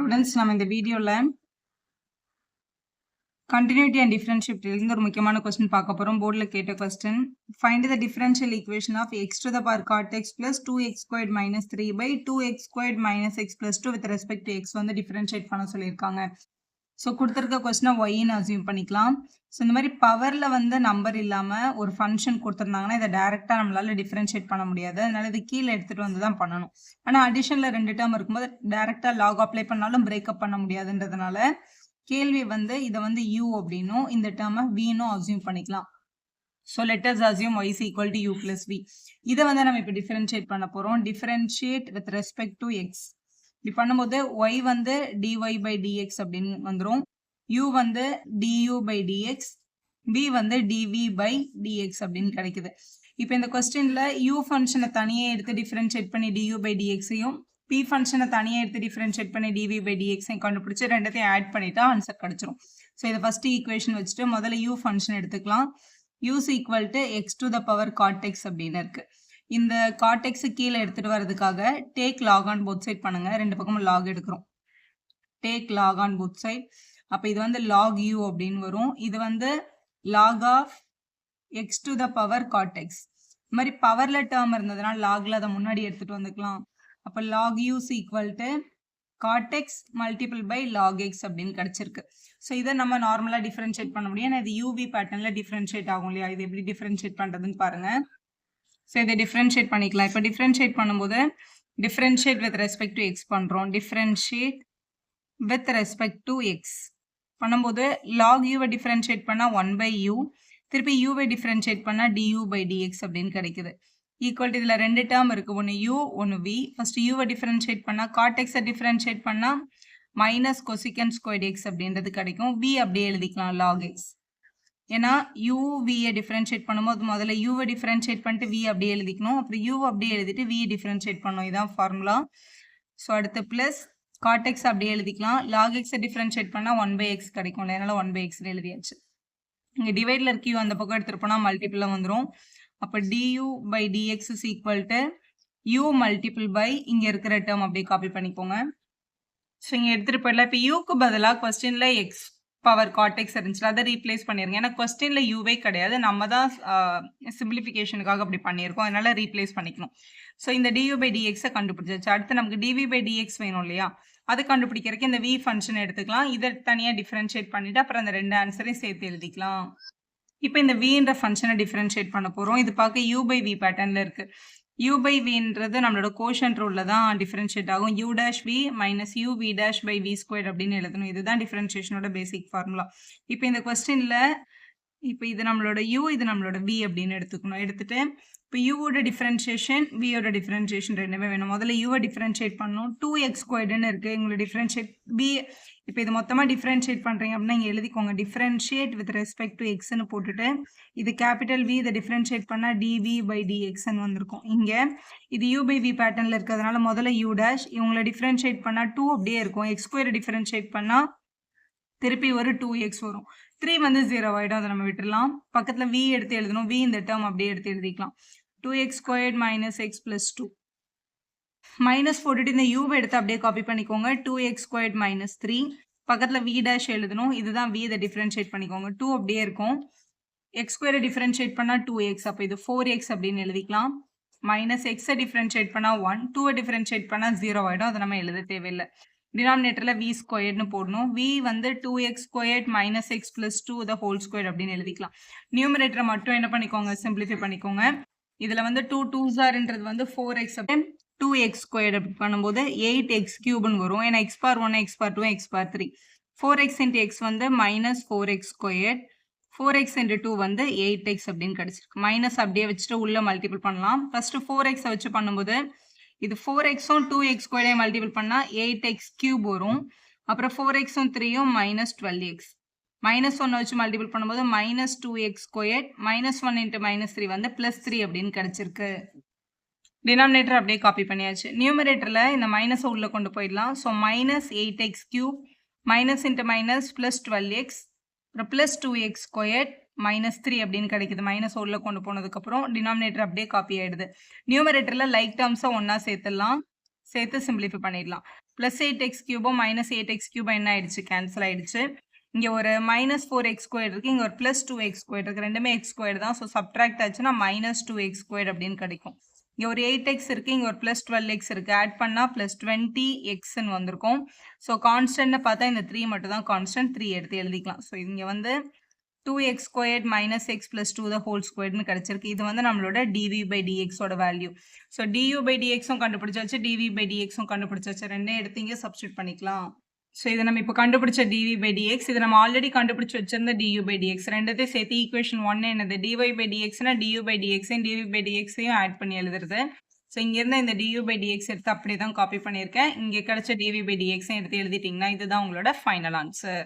Students, நம்ம இந்த வீடியோல கண்டினியூட்டி அண்ட் டிஃபரன்ஷியேட்டில் இருந்து ஒரு முக்கியமான கொஸ்டின் பார்க்க போறோம். போர்டுல கேட்ட question, find the differential equation of x to the power cot x plus 2x squared minus 3 by 2x squared minus x plus 2 with respect to x வந்து டிஃபரன்ஷியேட் பண்ண சொல்லியிருக்காங்க. ஸோ கொடுத்துருக்க கொஸ்டினை ஒய்ன்னு அசியூம் பண்ணிக்கலாம். ஸோ இந்த மாதிரி பவரில் வந்து நம்பர் இல்லாமல் ஒரு ஃபங்க்ஷன் கொடுத்துருந்தாங்கன்னா இதை டேரெக்டாக நம்மளால டிஃபரன்ஷியேட் பண்ண முடியாது. அதனால இது கீழே எடுத்துகிட்டு வந்து தான் பண்ணணும். ஆனால் அடிஷனில் 2 டேர்ம் இருக்கும்போது டேரெக்டாக லாக் அப்ளை பண்ணாலும் பிரேக்கப் பண்ண முடியாதுன்றதுனால கேள்வி வந்து இதை வந்து u அப்படின்னும் இந்த டேர்மை vன்னும் அசியூம் பண்ணிக்கலாம். So let us assume y is equal to u plus v. இதை வந்து நம்ம இப்போ டிஃபரன்ஷியேட் பண்ண போகிறோம். Differentiate with respect to X. இப்படி பண்ணும்போது y வந்து dy by dx அப்படின்னு வந்துடும். u வந்து du by dx, v வந்து dv by dx அப்படின்னு கிடைக்குது. இப்போ இந்த கொஸ்டின்ல u ஃபங்க்ஷனை தனியாக எடுத்து டிஃபரன்ஷியேட் பண்ணி du by dxையும் p ஃபங்க்ஷனை தனியாக எடுத்து டிஃபரன்ஷியேட் பண்ணி dv by dxையும் கண்டுபிடிச்சி ரெண்டத்தையும் ஆட் பண்ணிட்டா ஆன்சர் கிடைச்சிரும். ஸோ இதை ஃபர்ஸ்ட் ஈக்குவேஷன் வச்சுட்டு முதல்ல u ஃபங்க்ஷன் எடுத்துக்கலாம். u is equal to x to the power cot x அப்படின்னு இருக்கு. இந்த cot x கீழே எடுத்துட்டு வரதுக்காக take log on both side பண்ணுங்க. ரெண்டு பக்கமும் லாக் எடுக்கிறோம். Take log on both side. அப்போ இது வந்து லாக் u அப்படின்னு வரும். இது வந்து log of x to the power cot x. இந்த மாதிரி பவர்ல டேர்ம் இருந்ததுனால லாக்ல அதை முன்னாடி எடுத்துட்டு வந்துக்கலாம். அப்போ lock u is equal to cot x multiple by log x அப்படின்னு கிடைச்சிருக்கு. ஸோ இதை நம்ம நார்மலாக டிஃபரன்ஷியேட் பண்ண முடியும். ஏன்னா இது யூவி பேட்டர்னில் டிஃபரன்ஷியேட் ஆகும் இல்லையா? இது எப்படி டிஃபரன்ஷியேட் பண்ணுறதுன்னு பாருங்க. ஸோ இதை டிஃபரன்ஷியேட் பண்ணிக்கலாம். இப்போ டிஃபரன்ஷியேட் பண்ணும்போது differentiate with respect to x பண்ணுறோம். Differentiate with respect to x பண்ணும்போது லாக் யூவை டிஃபரன்ஷியேட் பண்ணால் 1 by u, திருப்பி யூவை டிஃபரன்ஷியேட் பண்ணால் du by dx அப்படின்னு கிடைக்குது. ஈக்குவல் டு இதில் ரெண்டு டேர்ம் இருக்குது, ஒன்று u ஒன்று v. ஃபர்ஸ்ட் யூவை டிஃபரன்ஷியேட் பண்ணால் காட் எக்ஸை டிஃபரன்ஷியேட் பண்ணால் மைனஸ் கொசிகன் ஸ்கொயர்ட் எக்ஸ் அப்படின்றது கிடைக்கும். v அப்படியே எழுதிக்கலாம் லாக் எக்ஸ். ஏன்னா u vயை டிஃபரன்ஷியேட் பண்ணும்போது முதல்ல யூவை டிஃபரன்ஷியேட் பண்ணிட்டு v அப்படியே எழுதிக்கணும். அப்புறம் u அப்படியே எழுதிட்டு v டிஃபரன்ஷியேட் பண்ணணும். இதான் ஃபார்முலா. ஸோ அடுத்து ப்ளஸ் காட் எக்ஸ் அப்படியே எழுதிக்கலாம். லாக் எக்ஸை டிஃபரன்ஷியேட் பண்ணால் 1 by x கிடைக்கும். அதனால 1 by x எழுதியாச்சு. இங்கே டிவைடில் இருக்க u அந்த பக்கம் எடுத்துகிட்டு போனால் மல்டிபிளாக வந்துடும். அப்போ du by dx is equal to u multiple by இங்கே இருக்கிற டேர்ம் அப்படியே காப்பி பண்ணிக்கோங்க. ஸோ இங்கே எடுத்துகிட்டு போயிடலாம். இப்போ யூக்கு பதிலாக கொஸ்டினில் எக்ஸ் பவர் காட் எக்ஸ் இருந்துச்சுல அதை ரீப்ளேஸ் பண்ணிடுங்க. ஏன்னா கொஸ்டினில் யூவே கிடையாது, நம்ம தான் சிம்பிளிஃபிகேஷனுக்காக அப்படி பண்ணியிருக்கோம். அதனால ரீப்ளேஸ் பண்ணிக்கணும். ஸோ இந்த du by dxை கண்டுபிடிச்சாச்சு. அடுத்து நமக்கு dv by dx வேணும் இல்லையா? அது கண்டுபிடிக்கிறதுக்கு இந்த v ஃபங்க்ஷன் எடுத்துக்கலாம். இதை தனியாக டிஃபரன்ஷியேட் பண்ணிவிட்டு அப்புறம் அந்த ரெண்டு ஆன்சரையும் சேர்த்து எழுதிக்கலாம். இப்போ இந்த vன்ற ஃபங்க்ஷனை டிஃபரன்ஷியேட் பண்ண போகிறோம். இது பார்க்க u by v பேட்டர்னில் இருக்குது. u by vன்றது நம்மளோட கோஷன்ட் ரூலில் தான் டிஃபரன்ஷியேட் ஆகும். u dash v minus u v dash by v square அப்படின்னு எழுதணும். இதுதான் டிஃபரன்ஷியேஷனோட பேசிக் ஃபார்முலா. இப்போ இந்த கொஸ்டினில் இப்போ இது நம்மளோட u, இது நம்மளோட v அப்படின்னு எடுத்துக்கணும். எடுத்துட்டு இப்போ யூவோட டிஃபரன்ஷியேஷன் வியோட டிஃபரன்ஷியேஷன் ரெண்டுமே வேணும். முதல்ல யூவை டிஃபரன்ஷியேட் பண்ணணும். 2x ஸ்கொயர்டுன்னு இருக்குது. எங்களோட டிஃபரன்ஷியேட் v. இப்போ இது மொத்தமாக டிஃபரன்ஷியேட் பண்ணுறீங்க அப்படின்னா இங்கே எழுதிக்கோங்க. டிஃபரன்ஷியேட் வித் ரெஸ்பெக்ட் டு எக்ஸ்ன்னு போட்டுட்டு இது கேபிட்டல் v, இதை டிஃபரன்ஷியேட் பண்ணால் dv by dxன்னு வந்திருக்கும். இங்கே இது u by v பேட்டர்னில் இருக்கிறதுனால முதல்ல u dash, இவங்களை டிஃபரன்ஷியேட் பண்ணால் 2 அப்படியே இருக்கும். எக்ஸ் ஸ்கொயரை டிஃபரன்ஷியேட் பண்ணால் திருப்பி ஒரு 2x வரும். 3 வந்து 0 ஆகிடும். அதை நம்ம விட்டுடலாம். பக்கத்தில் v எடுத்து எழுதணும். v இந்த டேர்ம் அப்படியே எடுத்து எழுதிக்கலாம். 2x squared minus x plus 2 minus போட்டுட்டு இந்த யூவை எடுத்து அப்படியே காப்பி பண்ணிக்கோங்க. 2x squared minus 3 பக்கத்தில் v dash எழுதணும். இதுதான் v, இதை டிஃபரன்ஷியேட் பண்ணிக்கோங்க. 2 அப்படியே இருக்கும். x ஸ்கொயரை டிஃபரன்ஷியேட் பண்ணால் 2x, அப்போ இது 4x அப்படின்னு எழுதிக்கலாம். மைனஸ் எக்ஸை டிஃபரன்ஷியேட் பண்ணால் 1, 2வை டிஃபரன்ஷியேட் பண்ணால் 0 ஆகிடும். அதை நம்ம எழுத தேவையில்லை. டினாமினேட்டரில் v ஸ்கொயர்னு போடணும். v வந்து 2x squared minus x plus 2 the whole squared அப்படின்னு எழுதிக்கலாம். நியூமரேட்டரை மட்டும் என்ன பண்ணிக்கோங்க, சிம்பிளிஃபை பண்ணிக்கோங்க. இதில் வந்து 2 2s ஆர்ன்றது வந்து 4x, 2x ஸ்கொயர்டு அப்படி பண்ணும்போது 8x கியூப்னு வரும். ஏன்னா x பார் 1 x பார் 2 x பார் 3. 4x into x வந்து minus 4x squared, 4x into 2 வந்து 8x அப்படின்னு கிடச்சிருக்கு. மைனஸ் அப்படியே வச்சுட்டு உள்ளே மல்டிபிள் பண்ணலாம். ஃபஸ்ட்டு 4xை வச்சு பண்ணும்போது இது 4xும் 2x ஸ்கொயரையும் மல்டிபிள் பண்ணால் 8x கியூப் வரும். அப்புறம் 4xும் 3யும் மைனஸ் 12x. மைனஸ் 1 வச்சு மல்டிபிள் பண்ணும்போது minus 2x squared, minus 1 into minus 3 வந்து ப்ளஸ் 3 அப்படின்னு கிடச்சிருக்கு. டினாமினேட்டர் அப்படியே காப்பி பண்ணியாச்சு. நியூமரேட்டரில் இந்த மைனஸை உள்ளே கொண்டு போயிடலாம். So minus 8x cube minus into minus plus 12x அப்புறம் ப்ளஸ் 2x ஸ்கொயர்ட் மைனஸ் 3 அப்படின்னு கிடைக்குது. மைனஸ் உள்ள கொண்டு போனதுக்கப்புறம் டினாமினேட்டர் அப்படியே காப்பி ஆகிடுது. நியூமரேட்டரில் லைக் டேர்ம்ஸை ஒன்றா சேர்த்துடலாம். சேர்த்து சிம்பிளிஃபை பண்ணிடலாம். Plus 8x கியூபும் minus 8x cube என்ன ஆயிடுச்சு கேன்சல் ஆயிடுச்சு. இங்கே ஒரு மைனஸ் 4x ஸ்கொயர் இருக்குது, இங்கே ஒரு ப்ளஸ் 2x ஸ்கொயர் இருக்குது, ரெண்டுமே எக்ஸ் ஸ்கொயர் தான். ஸோ சப்ட்ராக்ட் ஆச்சுன்னா மைனஸ் 2x ஸ்கொயர் அப்படின்னு கிடைக்கும். இங்கே ஒரு 8x இருக்குது, இங்கே ஒரு ப்ளஸ் 12x இருக்குது, ஆட் பண்ணால் ப்ளஸ் 20xன்னு வந்திருக்கும். ஸோ கான்ஸ்டன்ட்னு பார்த்தா இந்த 3 மட்டும் தான் கான்ஸ்டன்ட், 3 எடுத்து எழுதிக்கலாம். ஸோ இங்கே வந்து 2x squared minus x plus 2 the whole ஸ்கொயர்ட்னு கிடச்சிருக்கு. இது வந்து நம்மளோட டிவி பை டிஎக்ஸோட வேல்யூ. ஸோ டியூ பை டிஎக்ஸும் கண்டுபிடிச்சாச்சு, டிவி பை டிஎக்ஸும் கண்டுபிடிச்சாச்சு, ரெண்டே எடுத்து இங்கே சப்ஸ்டியூட் பண்ணிக்கலாம். ஸோ இதை நம்ம இப்போ கண்டுபிடிச்ச டிவி பை டிஎக்ஸ், இது நம்ம ஆல்ரெடி கண்டுபிடிச்சி வச்சிருந்த டியூ பை டிஎக்ஸ், ரெண்டத்தையும் சேர்த்து ஈக்குவேஷன் 1 என்னது டிஒய் பை டிஎக்ஸ்னா டியூ பை டிஎக்ஸையும் டிவி பை டிஎக்ஸையும் ஆட் பண்ணி எழுதுறது. ஸோ இங்கேருந்து இந்த டியூ பை டிஎக்ஸ் எடுத்து அப்படியே தான் காப்பி பண்ணியிருக்கேன். இங்கே கிடைச்ச டிவி பை டிஎக்ஸையும் எடுத்து எழுதிட்டிங்கன்னா இதுதான் உங்களோட ஃபைனல் ஆன்சர்.